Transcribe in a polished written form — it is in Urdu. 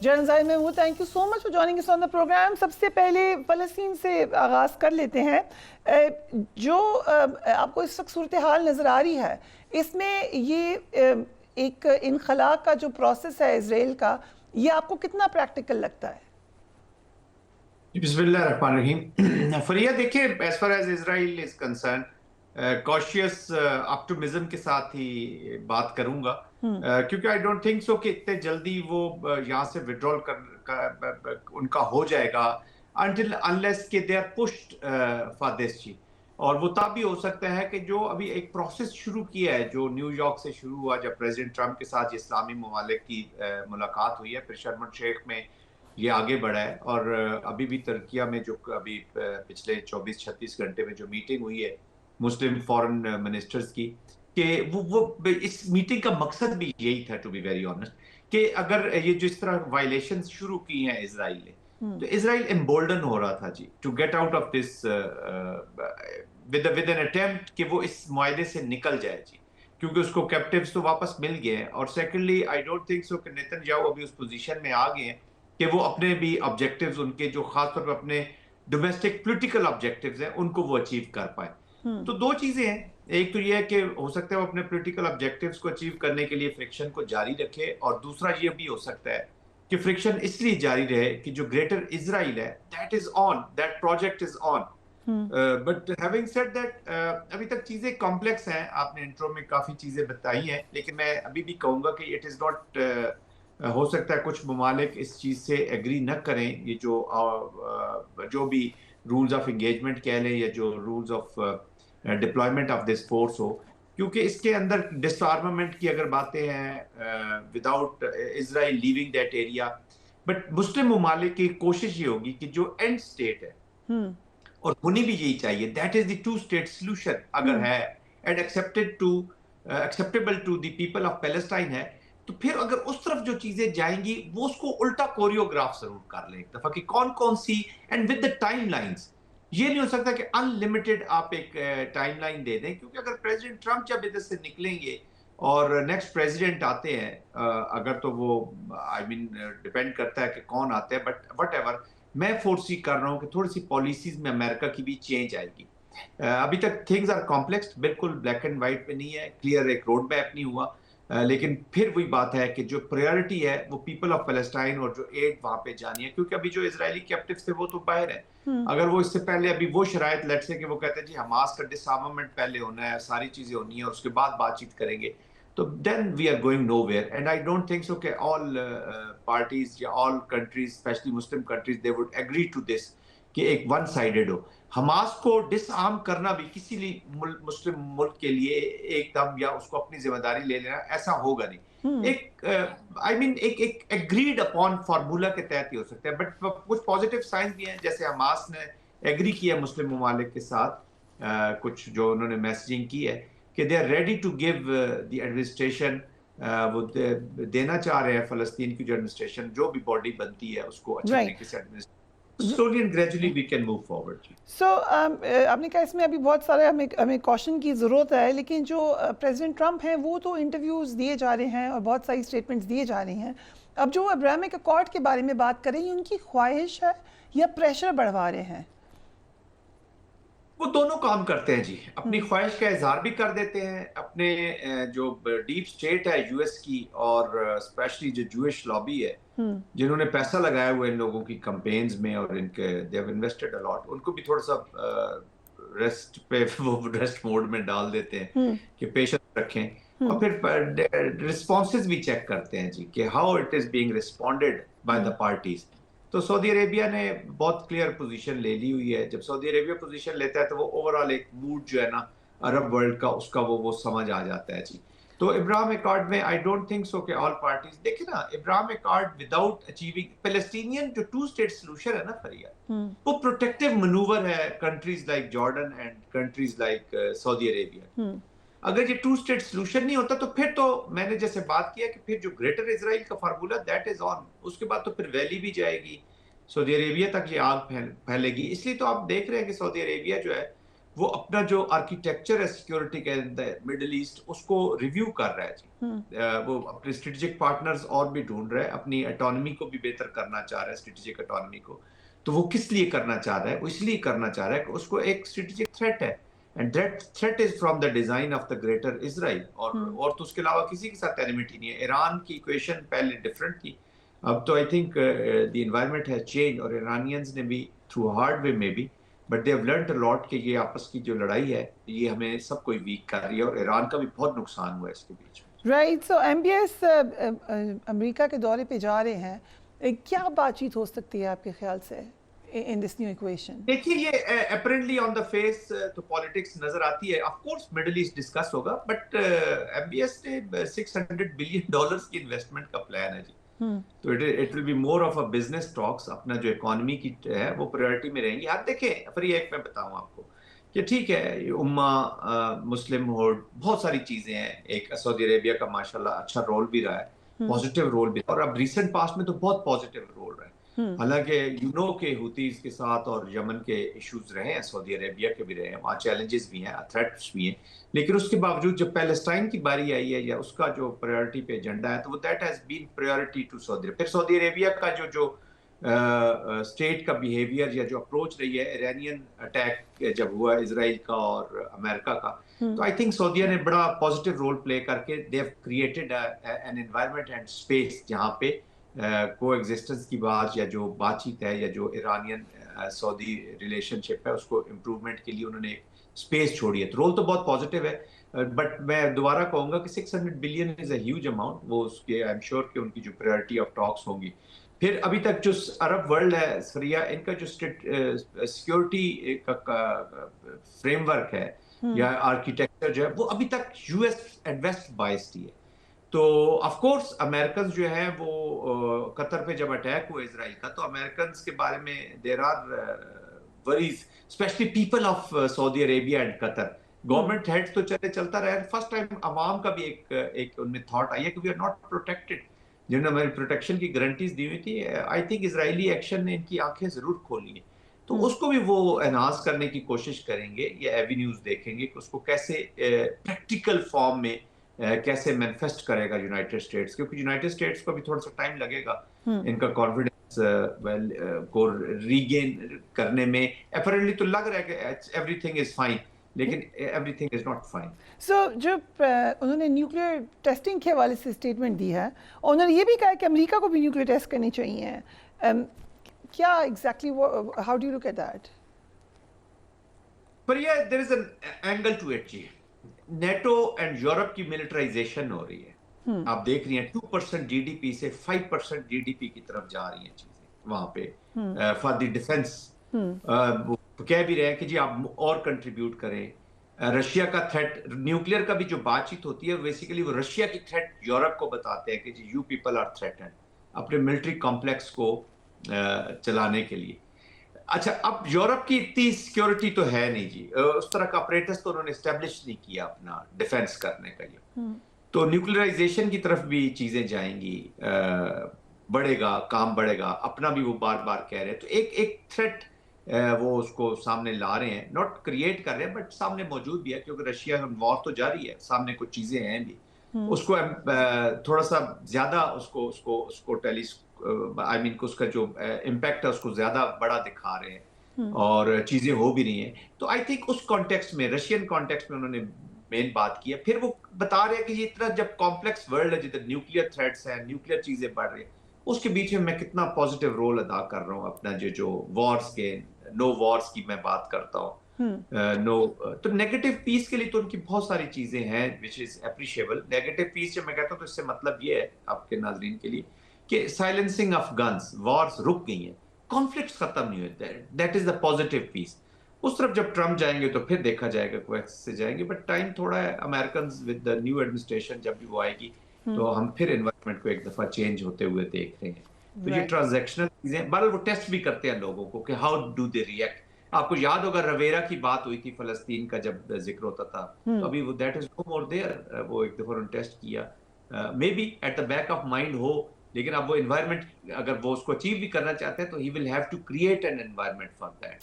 General Zaheer Mahmood, thank you so much for joining us on the programme. سب سے پہلے فلسطین سے آغاز کر لیتے ہیں. جو آپ کو اس وقت صورتحال نظر آ رہی ہے, اس میں یہ ایک انخلا کا جو پروسیس ہے اسرائیل کا, یہ آپ کو کتنا پریکٹیکل لگتا ہے؟ بسم اللہ الرحمن الرحیم. فریہ دیکھیں, as far as Israel is concerned, cautious optimism کے ساتھ ہی بات کروں گا, کیونکہ I don't think so کہ اتنے جلدی وہ یہاں سے withdrawal ان کا ہو جائے گا unless کہ they are pushed for this چیز. اور وہ تب بھی ہو سکتا ہے کہ جو ابھی ایک پروسیس شروع کیا ہے جو نیو یارک سے شروع ہوا, جب پریزیڈنٹ ٹرمپ کے ساتھ اسلامی ممالک کی ملاقات ہوئی ہے, پھر شرم الشیخ میں یہ آگے بڑھا ہے, اور ابھی بھی ترکیہ میں جو ابھی پچھلے 24-36 گھنٹے میں جو میٹنگ ہوئی ہے مسلم فورن منسٹرز کی, کہ وہ اس میٹنگ کا مقصد بھی یہی تھا, ٹو بی ویری آنسٹ, کہ اگر یہ جو اس طرح وائلیشنز شروع کی ہیں اسرائیل نے, تو اسرائیل امبولڈن ہو رہا تھا جی to get out of this with an attempt کہ وہ اس معاہدے سے نکل جائے جی, کیونکہ اس کو کیپٹیوز تو واپس مل گئے ہیں, اور secondly I don't think so کہ نیتن یاہو ابھی اس پوزیشن میں آ گئے ہیں کہ وہ اپنے بھی آبجیکٹیوز, ان کے جو خاص طور پہ اپنے ڈومیسٹک پولیٹیکل آبجیکٹیوز ہیں, ان کو وہ اچیو کر پائیں. تو دو چیزیں ہیں, ایک تو یہ ہے کہ ہو سکتا ہے وہ اپنے پولیٹیکل آبجیکٹیوز کو اچیو کرنے کے لیے فرکشن کو جاری رکھے, اور دوسرا یہ بھی ہو سکتا ہے کہ فرکشن اس لیے جاری رہے کہ جو گریٹر اسرائیل ہے that is on, that project is on. But having said that, ابھی تک چیزیں کمپلیکس ہیں, آپ نے انٹرو میں کافی چیزیں بتائی ہیں, لیکن میں ابھی بھی کہوں گا کہ اٹ از ناٹ, ہو سکتا ہے کچھ ممالک اس چیز سے ایگری نہ کریں, یہ جو بھی رولز آف انگیجمنٹ کہہ لیں یا جو rules of deployment of this force ہو, کیونکہ اس کے اندر ڈس آرمامنٹ کی اگر باتیں ہیں without Israel living that area, but مسلم ممالک کی کوشش یہ ہوگی کہ جو اینڈ سٹیٹ ہے, اور ہونی بھی یہی چاہیے, that is the two state solution اگر ہے and acceptable to the people of Palestine ہے, تو پھر اگر اس طرف جو چیزیں جائیں گی وہ اس کو الٹا کوریوگراف ضرور کر لیں ایک دفعہ کہ کون کون سی, and with the timelines. یہ نہیں ہو سکتا کہ ان لمیٹڈ آپ ایک ٹائم لائن دے دیں, کیونکہ اگر پریزیڈنٹ ٹرمپ جب ادھر سے نکلیں گے اور نیکسٹ پریزیڈنٹ آتے ہیں, اگر تو وہ آئی مین ڈپینڈ کرتا ہے کہ کون آتے ہیں, بٹ وٹ ایور, میں فورسی کر رہا ہوں کہ تھوڑی سی پالیسیز میں امریکہ کی بھی چینج آئے گی. ابھی تک تھنگز آر کمپلیکس, بالکل بلیک اینڈ وائٹ میں نہیں ہے, کلیئر ایک روڈ میپ نہیں ہوا, لیکن پھر وہی بات ہے کہ جو پریورٹی ہے وہ پیپل آف پیلسٹائن اور جو ایڈ وہاں پہ جانی ہے, کیونکہ ابھی جو اسرائیلی کیپٹیوز تھے وہ تو باہر ہیں. اگر وہ اس سے پہلے ابھی وہ شرائط لیٹ سے کہ وہ کہتے ہیں جی حماس کا ڈس آرمامنٹ پہلے ہونا ہے, ساری چیزیں ہونی ہیں, اور اس کے بعد بات چیت کریں گے, تو then we are going nowhere. And I don't think so کہ آل پارٹیز یا all countries, especially Muslim countries, they would agree to this کہ ایک ون سائیڈڈ ہو. حماس کو ڈس آرم کرنا بھی کسی مسلم ملک کے لیے ایک دم یا اس کو اپنی ذمہ داری لے لینا ایسا ہوگا نہیں. ایک آئی مین ایک ایگریڈ اپون فارمولا کے تحت ہی ہو سکتا ہے, بٹ کچھ پازیٹیو سائنس بھی ہیں, جیسے حماس نے ایگری کیا مسلم ممالک کے ساتھ, کچھ جو انہوں نے میسیجنگ کی ہے کہ they are ready to give the administration, وہ دینا چاہ رہے ہیں فلسطین کی جو ایڈمنسٹریشن جو بھی باڈی بنتی ہے اس کو اچھی طریقے سے administration. slowly and gradually we can move forward. So آپ نے کہا اس میں ابھی بہت سارے ہمیں کوشن کی ضرورت ہے, لیکن جو پریزیڈنٹ ٹرمپ ہیں وہ تو انٹرویوز دیے جا رہے ہیں اور بہت ساری اسٹیٹمنٹس دیے جا رہے ہیں. اب جو ابراہمک اکارڈ کے بارے میں بات کریں, یہ ان کی خواہش ہے یا پریشر بڑھوا رہے ہیں؟ وہ دونوں کام کرتے ہیں جی, اپنی خواہش کا اظہار بھی کر دیتے ہیں, اپنے جو ڈیپ سٹیٹ ہے یو ایس کی, اور اسپیشلی جو جوئش لابی ہے جنہوں نے پیسہ لگایا ہوا ان لوگوں کی کمپینز میں, اور ان کے دے ہیو انویسٹڈ الاٹ, ان کو بھی تھوڑا سا ریسٹ پہ وہ ریسٹ موڈ میں ڈال دیتے ہیں کہ پیشنس رکھیں, اور پھر رسپانسز بھی چیک کرتے ہیں جی کہ how it is being responded by the parties. تو سعودی عربیہ نے بہت کلیئر پوزیشن لے لی ہوئی ہے. جب سعودی عربیہ پوزیشن لیتا ہے تو وہ اوورال ایک موڈ جو ہے نا عرب ورلڈ کا, اس کا وہ سمجھ آ جاتا ہے جی. تو ابراہم اکارڈ میں آئی ڈونٹ تھنک سو کہ آل پارٹیز, دیکھیں نا Abraham accord without achieving Palestinian جو ٹو اسٹیٹ سولوشن ہے نا فریہ, وہ پروٹیکٹیو منوور ہے countries like Jordan and countries like Saudi Arabia. اگر یہ ٹو اسٹیٹ سولوشن نہیں ہوتا تو پھر تو میں نے جیسے بات کیا کہ پھر جو گریٹر اسرائیل کا فارمولا دیٹ از آن, اس کے بعد تو پھر ویلی بھی جائے گی, سعودی عربیہ تک یہ آگ پھیلے گی. اس لیے تو آپ دیکھ رہے ہیں کہ سعودی عربیہ جو ہے وہ اپنا جو آرکیٹیکچر ہے سیکورٹی کے مڈل ایسٹ اس کو ریویو کر رہا ہے جی. وہ اپنے اسٹریٹجک پارٹنرز اور بھی ڈھونڈ رہا ہے, اپنی اٹانومی کو بھی بہتر کرنا چاہ رہا ہے, اسٹریٹجک اٹانومی کو. تو وہ کس لیے کرنا چاہ رہا ہے؟ وہ اس لیے کرنا چاہ رہا ہے کہ اس کو ایک اسٹریٹجک تھریٹ ہے, and that threat is from the design of the greater Israel. اور تو اس کے علاوہ کسی کے ساتھ اینیمیٹی نہیں ہے. ایران کی ایکویشن پہلے ڈفرینٹ تھی, اب تو I think the environment has change, اور ایرانینز نے بھی تھرو ہارڈ وے میں بھی but they have learned a lot کہ یہ آپس کی جو لڑائی ہے یہ ہمیں سب کو ویک کر رہی ہے, اور ایران کا بھی بہت نقصان ہوا ہے اس کے بیچ میں. رائٹ. سو ایم بی ایس امریکہ کے دورے پہ جا رہے ہیں, کیا بات چیت ہو سکتی ہے آپ کے خیال سے ان دس نیو ایکویشن؟ دیکھیے یہ اپیرنٹلی آن دا فیس تو پالیٹکس نظر آتی ہے, of course Middle East discuss ہوگا, بٹ ایم بی ایس نے $600 بلین کی انویسٹمنٹ کا پلان ہے جی. تو it will be more of a business talks. اپنا جو اکانومی کی ہے وہ پریورٹی میں رہیں گی. آپ دیکھیں پھر یہ ایک میں بتاؤں آپ کو کہ ٹھیک ہے امہ مسلم ہوڈ بہت ساری چیزیں ہیں, ایک سعودی عربیہ کا ماشاءاللہ اچھا رول بھی رہا ہے, پازیٹیو رول بھی, اور اب ریسنٹ پاسٹ میں تو بہت پازیٹیو رول رہا ہے. حالانکہ یو نو کہ ہوتیز کے ساتھ اور یمن کے ایشوز رہے ہیں, سعودی عربیہ کے بھی رہے ہیں, وہاں چیلنجز بھی ہیں, تھریٹس بھی ہیں, لیکن اس کے باوجود جب پیلسٹائن کی باری آئی ہے یا اس کا جو پریورٹی پہ ایجنڈا ہے تو وہ that has been priority to Saudi Arabia. پھر سعودی عربیہ کا جو اسٹیٹ کا بیہیویئر یا جو اپروچ رہی ہے ایرانین اٹیک جب ہوا اسرائیل کا اور امریکہ کا, تو آئی تھنک سعودیہ نے بڑا پازیٹیو رول پلے کر کے they have created an environment and space جہاں پہ کو ایگزسٹنس کی بات یا جو بات چیت ہے یا جو ایرانین سعودی ریلیشن شپ ہے اس کو امپروومنٹ کے لیے انہوں نے ایک اسپیس چھوڑی ہے. تو رول تو بہت پازیٹیو ہے, بٹ میں دوبارہ کہوں گا کہ $600 billion is a huge amount. وہ اس کے آئی ایم شیور کہ ان کی جو پریورٹی آف ٹاکس ہوں گی. پھر ابھی تک جو عرب ورلڈ ہے سریا, ان کا جو سیکورٹی کا فریم ورک ہے یا آرکیٹیکچر جو ہے وہ ابھی تک U S and west biased ہی ہے. تو آف کورس امریکنز جو ہیں وہ قطر پہ جب اٹیک ہوا اسرائیل کا تو امریکنز کے بارے میں there are worries, especially people of Saudi Arabia and Qatar. Government head تو چلتا رہا ہے, فرسٹ ٹائم عوام کا بھی ایک ان میں تھاٹ آئی ہے کہ وی آر ناٹ پروٹیکٹڈ, جنہوں نے ہماری پروٹیکشن کی گارنٹیز دی ہوئی تھی. آئی تھنک اسرائیلی ایکشن نے ان کی آنکھیں ضرور کھولی ہیں, تو اس کو بھی وہ انہانس کرنے کی کوشش کریں گے یا ایوینیوز دیکھیں گے کہ اس کو کیسے پریکٹیکل فارم میں کیسے مینیفیسٹ کرے گا یونائٹڈ اسٹیٹس, کیونکہ یونائٹڈ اسٹیٹس کو بھی تھوڑا سا ٹائم لگے گا ان کا کانفیڈنس کو ریگین کرنے میں. اپیرنٹلی تو لگ رہا ہے کہ ایوری تھنگ از فائن, لیکن everything is not fine. So جو انہوں نے نیوکلیئر ٹیسٹنگ کے حوالے سے اسٹیٹمنٹ دی ہے, انہوں نے یہ بھی کہا کہ امریکہ کو بھی نیوکلیئر ٹیسٹ کرنی چاہیے. کیا exactly how do you look at that? پر یہ there is an angle to it جی. نیٹو اینڈ یورپ کی ملٹرائزیشن ہو رہی ہے, آپ دیکھ رہی ہیں 2% جی ڈی پی سے 5% جی ڈی پی کی طرف جا رہی ہیں چیزیں وہاں پہ فار دی ڈیفense. کہہ بھی رہے ہیں کہ جی آپ اور کنٹریبیوٹ کریں. رشیا کا تھریٹ, نیوکلیئر کا بھی جو بات چیت ہوتی ہے بیسیکلی وہ رشیا کی تھریٹ یورپ کو بتاتے ہیں کہ جی یو پیپل آر تھریٹنڈ اپنے ملٹری کمپلیکس کو چلانے کے لیے. اچھا اب یورپ کی اتنی سیکیورٹی تو ہے نہیں جی, اس طرح کا اپریٹس تو انہوں نے اسٹیبلش نہیں کیا اپنا ڈیفینس کرنے کا یہ. تو نیوکلیئرائزیشن کی طرف بھی چیزیں جائیں گی, بڑھے گا, کام بڑھے گا, اپنا بھی وہ بار بار کہہ رہے ہیں. تو ایک تھریٹ وہ اس کو سامنے لا رہے ہیں, ناٹ کریٹ کر رہے ہیں بٹ سامنے موجود بھی ہے, کیونکہ رشیا وار تو جاری ہے, سامنے کچھ چیزیں ہیں بھی. اس کو تھوڑا سا زیادہ اس کو آئی مین اس کا جو امپیکٹ ہے اس کو زیادہ بڑا دکھا رہے ہیں اور چیزیں ہو بھی رہی ہیں. تو آئی تھنک اس کانٹیکسٹ میں, رشین کانٹیکسٹ میں انہوں نے مین بات کی ہے. پھر وہ بتا رہے ہیں کہ یہ اتنا جب کمپلیکس ورلڈ ہے جدھر نیوکلیئر تھریٹس ہیں, نیوکلیئر چیزیں بڑھ رہی ہیں, اس کے بیچ میں کتنا پازیٹیو رول ادا کر رہا ہوں اپنا جو وارز کے نو وارز کی میں بات کرتا ہوں. تو نیگیٹو پیس کے لیے تو ان کی بہت ساری چیزیں ہیں which is appreciable. Negative peace جب میں کہتا ہوں تو اس سے مطلب یہ ہے آپ کے ناظرین کے لیے کہ سائلنسنگ آف گنز, وارز رک گئی ہیں, کانفلکٹس ختم نہیں ہوتے, دیٹ از دا پازیٹیو پیس. اس طرف جب ٹرمپ جائیں گے تو پھر دیکھا جائے گا کویکس سے جائیں گے, بٹ ٹائم تھوڑا ہے. Americans with the new administration جب بھی وہ آئے گی تو ہم پھر انوائرمنٹ کو ایک دفعہ چینج ہوتے ہوئے دیکھ رہے ہیں. تو یہ ٹرانزیکشنل چیزیں, بہرحال وہ ٹیسٹ بھی کرتے ہیں لوگوں کو کہ ہاؤ ڈو دے ریئیکٹ. آپ کو یاد ہوگا رویرا کی بات ہوئی تھی فلسطین کا جب ذکر ہوتا تھا, تو ابھی وہ that is know more their. وہ ایک دفعہ انہوں نے ٹیسٹ کیا, maybe at the back of mind ہو, لیکن اب وہ انوائرمنٹ اگر وہ اس کو اچیو بھی کرنا چاہتے ہیں تو he will have to create an environment for that.